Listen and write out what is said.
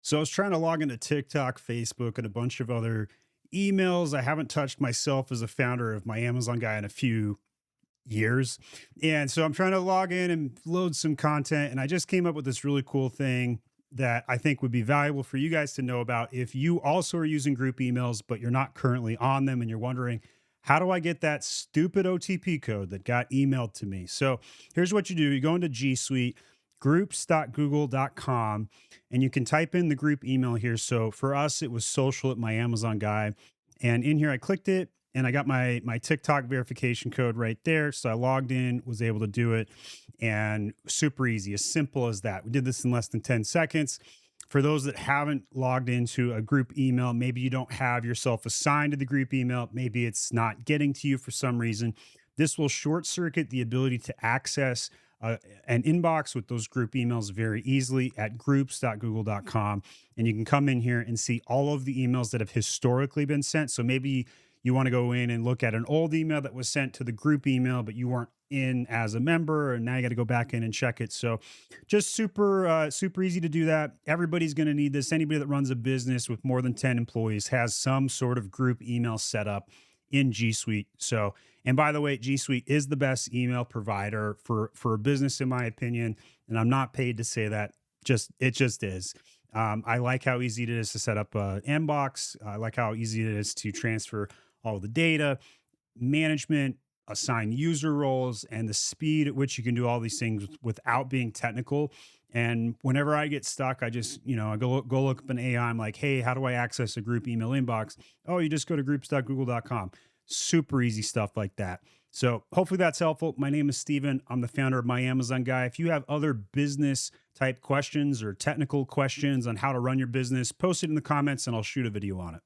So I was trying to log into TikTok, Facebook, and a bunch of other emails. I haven't touched myself as a founder of my Amazon guy in a few years. And so I'm trying to log in and load some content. And I just came up with this really cool thing that I think would be valuable for you guys to know about if you also are using group emails, but you're not currently on them and you're wondering, how do I get that stupid OTP code that got emailed to me? So here's what you do. You go into G Suite, groups.google.com, and you can type in the group email here. So for us, it was social at my Amazon guy. And in here, I clicked it and I got my TikTok verification code right there. So I logged in, was able to do it, and super easy, as simple as that. We did this in less than 10 seconds. For those that haven't logged into a group email, maybe you don't have yourself assigned to the group email, maybe it's not getting to you for some reason. This will short circuit the ability to access an inbox with those group emails very easily at groups.google.com. And you can come in here and see all of the emails that have historically been sent. So maybe you want to go in and look at an old email that was sent to the group email, but you weren't in as a member, and now you got to go back in and check it. So just super easy to do that. Everybody's going to need this. Anybody that runs a business with more than 10 employees has some sort of group email set up in G Suite. So, and by the way, G Suite is the best email provider for a business, in my opinion. And I'm not paid to say that. It just is. I like how easy it is to set up an inbox. I like how easy it is to transfer all the data, management, assign user roles, and the speed at which you can do all these things without being technical. And whenever I get stuck, I just, I go look up an AI. I'm like, hey, how do I access a group email inbox? Oh, you just go to groups.google.com. Super easy stuff like that. So hopefully that's helpful. My name is Steven. I'm the founder of My Amazon Guy. If you have other business type questions or technical questions on how to run your business, post it in the comments and I'll shoot a video on it.